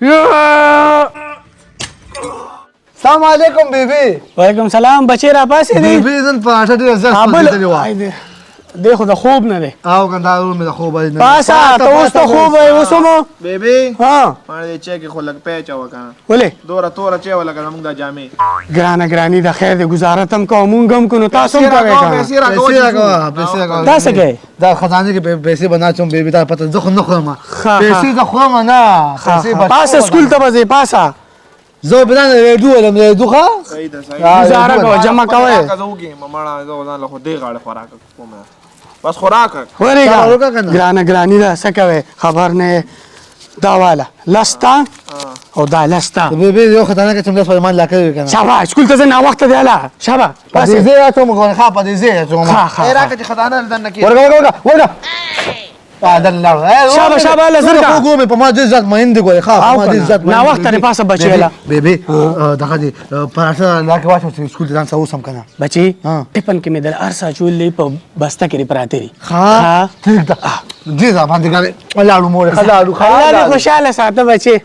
السلام علیکم بیبي. وعلیکم سلام. بچی را پاسې دی؟ بیبي نن په اټه ډېره زیات ستړې وه. دی خو د خوب نه دی. او که دا ورور مې د خوب دی. پاسه ته اوس ته خوب وایې اوس هم بیبي ها ما دې چای کې خو لږ پیچ وه که نه ولې دوره توره چای ولګه موږ دا جامې ګرانه ګراني د خیر دی ګزارت هم کوو مونږ هم کوو نو تاسو هم کوئ که پیسې راکوه پیسې راکوه. دا څه کوئ؟ دا خزانه کې پیسې به نه اچوم بیبي تا پته زه خو نه خورم. ښه. پیسې زه خورم نه. پیسې به پاسه سکول ته به ځې پاسه زه به نه ریډو ولم ریډو ښه. صحیح ده صحیح ګزاره کوه جمع کوئ. خوراک زه وګیم مړه زه ځان له خو دې غاړې خوراک کوم بس خوراک ورېږه ګرانه ګراني ده څه کوئ خبر نه دا واله لسته او دا لسته بیبي یو خزانه کې څومره فرمان لا کوي که نه. شابه سکول ته ځه ناوخته دی هله شابه په دې ځای اچوم ښه په دې ځای اچوم. ای راکړه چې خزانه دننه کې ورګه دن لاړو. شابه شابه هله زر کا خو ګومې په ما ډېر زیات مین دی ګورې ښه په ما ډېر زیات ناوخته دی پاسه بچی هله بیبي دغه دی پراټه لا کې واچو چې سکول ته ځان څه اوسم که نه. بچی ټفن کې مې د هر څه اچولې په بسته کې پراته دي ښه ټیک ده دې ځه باندې ګارې لاړو مورې ښه لاړو الله دې خوشحاله ساته بچی.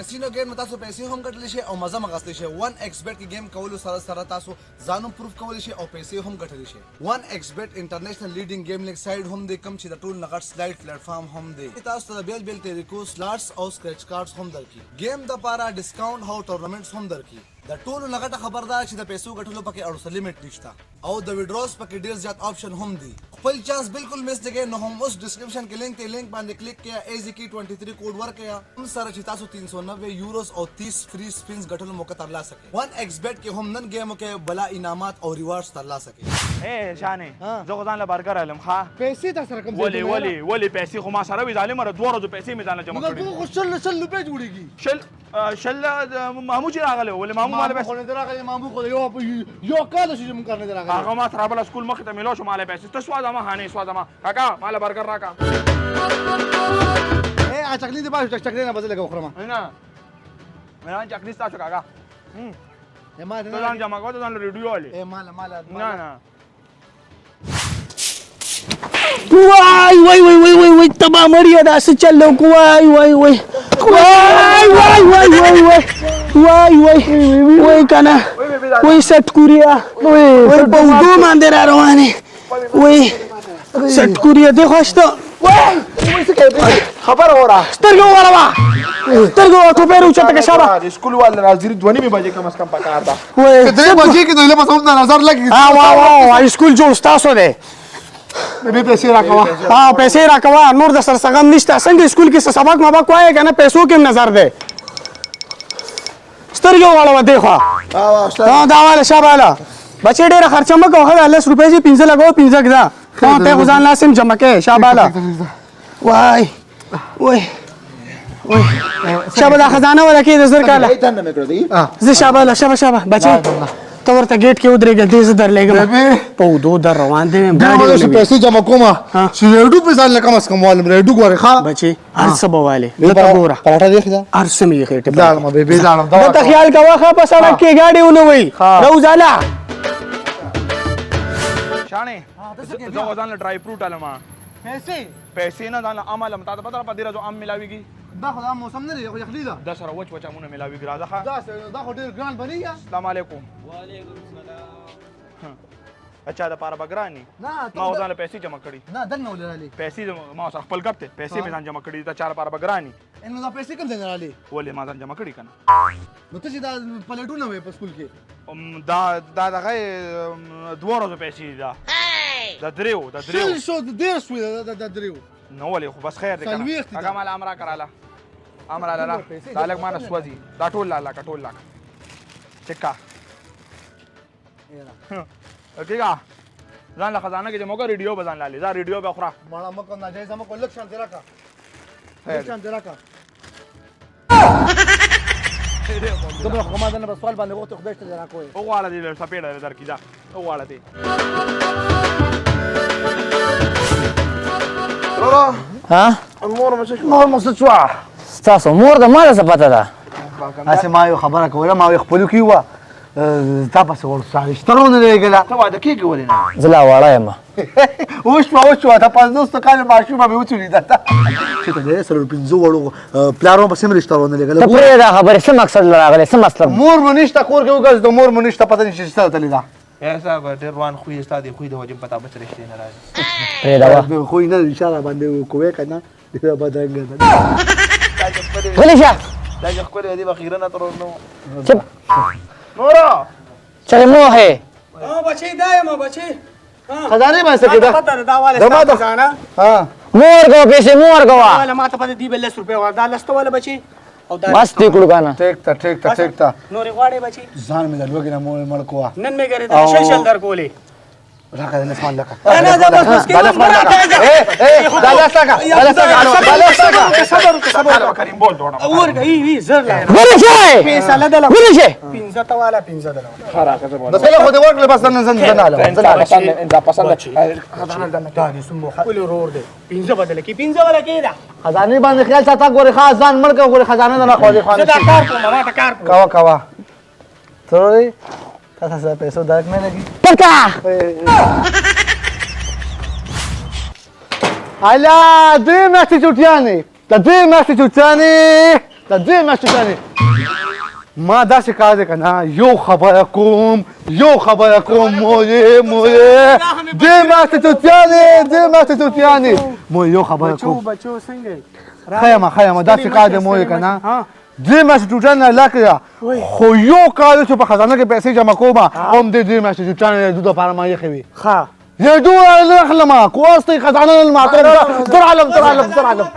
کسینو گیم تاسو پیسې هم ګټلی شئ او مزه هم اخیستی شئ. 1xbet کې گیم کولو سره سره تاسو ځان هم پروف کولی شئ او پیسې هم ګټلی شئ. 1xbet انټرنیشنل لیډینګ گیم لیګ سایډ هم دی کوم چې د ټول نه غټ سلایډ پلیټفارم هم دی. تاسو ته د بیل بیل طریقو سلاټس او سکریچ کارډز هم درکړي. گیم دپاره ډسکاونټ او ټورنمنټس هم درکړي. د ټولو نه غټه خبردار چې د پیسو ګټلو پکې اړوسه لیمټ نشته او د ویډروز پکې ډیر زیات آپشن هم دي. خپل چانس بالکل مس نه کړئ نو هم اوس ډسکرپشن کې لینک ته لینک باندې کلیک کړئ ایزی 23 کوډ ورکړئ هم سره چې تاسو 390 یوروز او 30 فری سپینز ګټلو موقع ترلاسه کړئ. 1xbet کې هم نن گیمو کې بلا انعامات او ریوارډز ترلاسه کړئ. اے شانې زه خو ځان له برګر علم ښه پیسې تا سره کوم ولې پیسې خو ما سره وي ظالمه د 2 ورځو پیسې مې ځان له جمع کړي خو شل روپۍ جوړېږي. شل مامو چې راغلی ولې مامو ماله پیسې خو نه راغلی مامو خو یو کال شي موږ کار نه راغلی. هغه ما سره بله سکول مخې ته میلاو شو ماله پیسې ته سوادمه هانې سوادمه کاکا ماله برګر راکړه. ا چکلي دې باندې چکلي نه بدل خورم نه مې چکلي ستا شو کاکا ما ته ځان جمع کوه ته ځان ریډیو والې مال نه وای وای وای وای وای وای تبا مړی دا څه چلو وای وای وای وای وای وای وای وای وای وای کنه وای سټ کوریا وای په ودو باندې را روانه وای سټ کوریا دی خوشته وای خبر اورا سترګو وروا سترګو ته پیرو چته کې شابه د سکول وال راځي 2 بجې کم از کم پکار ده وای درې بجې کې دوی له مسعود نظر لګي. وا سکول جوړ تاسو دی به پیسې راکوا پیسې راکوا نور د سر سغم نشته څنګه سکول کې سبق مبق وایې کنه پیسو کې نظر دی سترګو واړه دی خو دا والا شاباله بچی ډېره خرچه مه کوه 10 روپۍ چې 15 لګاو 15 کړه ته خو ځان لاسم جمع کې شاباله وای وای وای شابه دا خزانه ولا کې د زر کاله زه شاباله شابه بچی ته ورته گیټ کې ودرېږه دې زه درلېږم په ودو در روان دی پیسې جمع کومه چې ریډو په ځان لکه مس کوم والم ریډو ګورې ښه بچی هر څه به والې دته ګوره پراټه دی خدا هر څه مې خېټه لاړم بیبي لاړم دته خیال کوه ښه په سړک کې ګاډي ونه وي روزاله شانې زه خو ځان له ډرای فروټ علم پیسې نه ځان له ام علم تا ته پته ده په دې ورځو ام میلاویږي دا خو دا موسم نه دی خو یخني ده دا سره وچ امونه میلاویږي راځه ښه دا خو ډېر ګران بنېږي. السلام علیکم وعلیکم السلام. اچھا د پاره بګرانی نه ما ځان له پیسې جمع کړي نه دنه ولرالي پیسې ما سره خپل ګپ ته پیسې مې ځان جمع کړي ته چار پاره بګرانی نو دا پیسې کوم ځای نه رالي ولې ما ځان جمع کړي کنه نو ته چې دا پلیټونه وې په سکول کې دا دغه 2 ورځو پیسې دا د دریو شو ډېر شوې دا دریو نو ولې خو بس خیر دی کنه هغه مال امر کراله امر لاله دا لګ مان سوځي دا ټول لاله کټول لاک چکا کېګا ځان له خزانه کې چې موږ ریډیو بزان لالي دا ریډیو به خورا ماړه مکو ناجایز مکو لک شان تیرا کا لک شان تیرا کا دوباره خو ما دنه سوال باندې وخت خدای ته را کوی او غواړه دې سپېډه در کیدا او غواړه دې ها مور مست شو تاسو مور د مال څه پته ده اسه ما یو خبره کوله ما خپل کیوا تا بس ورسالة اشترون اللي قال ته واده کېږي ولې نه زلا وړه یم وشو تا 50 کال ماشومه به وچولې ده چې ته دې سره 15 وړو پلارو په سیمه اشترون اللي ته قال پرې دا خبرې څه مقصد راغلی څه مطلب مور منیشته کور کې وګرځ د مور منیشته پته نشي ستاره تللی دا ایسا ډېر روان خو یې ستا دی خو د وجب پتا بچ رښتې نه راځي پرې دا خو نه اشاره باندې کوې کنه دا بدرنګ ده غلی شه دا چې خپل دی بخیره نه تر نو چپ نورا چل موه بچی دایم بچی خزانه باندې کېده پته دا والا دما ده. خزانه ها مور کو پیسې مور کو والا ما ته پته دی بل 10 روپے وردا لسته والا بچی او دا بس دې کړو کنه ټیک تا نورې غواړې بچی ځان مې د لوګي نه مړ کوه نن مې ګره دا شل در کولې راکړه د اسمان لکه انا دا بس کې دا لاسه کریم بول دوړه اور گئی زر لا غلی شه پیسې لدل غلی شه 15 تا والا 15 دل د څه خو دې ورکړل بس نن زنه دا پسند دا دې سمو خپل رور دې 15 بدل کې 15 والا کې دا خزانه باندې خیال ساته ګوري خاص ځان مړ کوه ګوري خزانه نه خو دې زه دا کار کوم ما ته کار کوم کوا تروري تاسو پیسو درک نه لګي پټا الا دې ماشي چوټیانه دې ماشي چوټیانه ما دا څه کار کنه یو خبره کوم مويه دې ماشي چوټیانه مو یو خبره کوم بچو څنګه خیمه دا څه کار دې مويه کنه دې ماشي چوټیانه لاکه خو یو کار چې په خزانه کې پیسې جمع کوم هم دې ماشي چوټیانه د لپاره ما یې خوي ها يدور على الخلمة كواستي خزانة المعطر در علم خزانة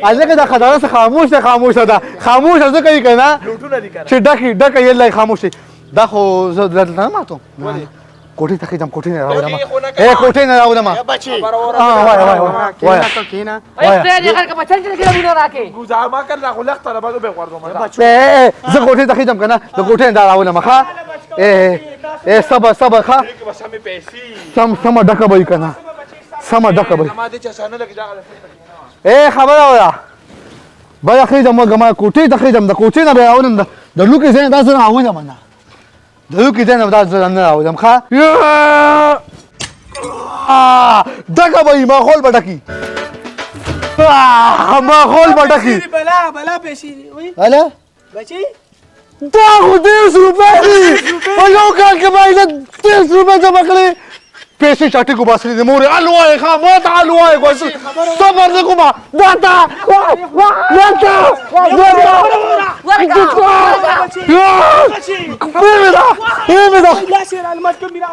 عايزك ده خزانة خاموش ده كي كنا شي دكي يلا خاموش ده خو لا ما تو کوټې ته خېدم کوټې نه راوړم کوټې نه راوړم بچي وای تو کینا اے دې غر کا بچل چې کله مونږ راکې گزار ما کړ راغله اختر به به ورته زه کوټې ته خېدم کنه د کوټې نه راوړم ښا صبر ښا بس همې پیسې سم ډکه به کنه سم ډکه به ما دې چا سره لګی دا خبره وره بیا خېدم ما کوټې ته خېدم د کوټې نه راوړم د لوکې زنه تاسو نه راوړم نه دلوقتي زين بدأت زلنا ودم خا دقة بي ما خول بدكي ما خول بدكي بلا پیسې وي هلا بچي تاخذ 10 روپے ولو كان كمان 10 روپے جمع کړې پیسې چاټي کو باسري د موري الوای خا ما ته الوای کو صبر دې کوما داتا لا سير المات كميرا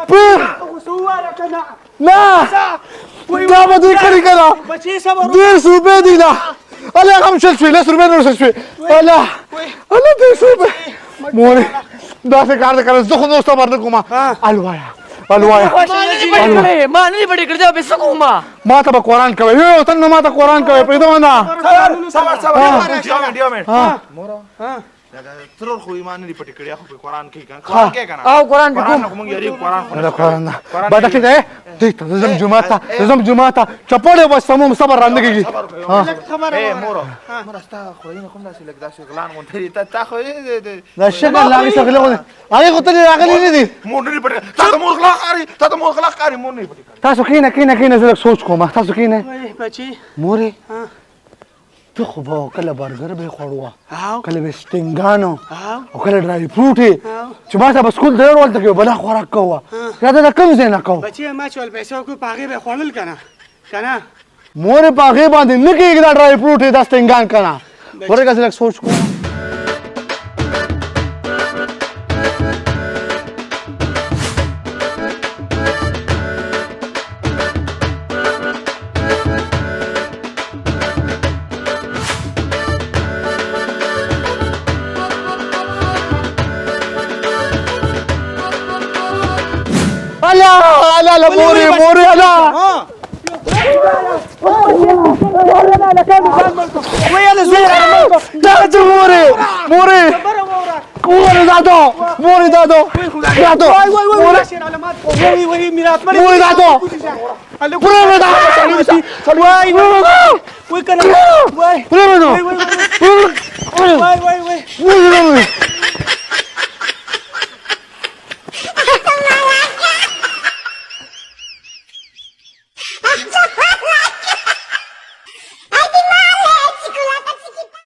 وسوارا كنا لا دا به دې کړی کنه بچي صبر 10 روپے دی لا الله هم شل شوي 10 روپے نور شوي الله 10 روپے موري دا څه کار کوي زه خو نو صبر نه کوم الوایا ما نه پټ کړو به سکوما ما ته قرآن کوي یو ته ما ته قرآن کوي په دې باندې صبر مورا ترور خو ایمان نه پټ کړی خو قرآن کې کنه او قرآن په قرآن کوم یاري قرآن بعد كده دې ته زم جمعه چپړې بس سمو صبر راندګي اے مورا ستا خو نه کوم داسې لګ داسې غلان غونډې تا خو دا شګه لاغي څنګه هغه غوته راغلي نه دي مور نه پټ تا ته مور خلاق کاری مور نه پټ تاسو کینه زه سوچ کوم تاسو کینه بچي موري ته خو به کله برګر به خوړوا کله به سټینګانو او کله ډرای فروټي چې ما ته بسکول ډېر ولته کې بلا خوراک کوه یا دا کوم ځای نه کوه بچي ما چول پیسې کو پاغي به خړل کنه مورې پاغي باندې نه کېږي دا ډرای فروټي دا سټینګان کنه ورګه زه سوچ کوم لا موري لا ويا الزور لا موري मोरे जातो मोरे जातो जातो वही मेरा आत्मा मोरे जातो पुरे में जातो वही वही करना वही पुरे में वही वही वही वही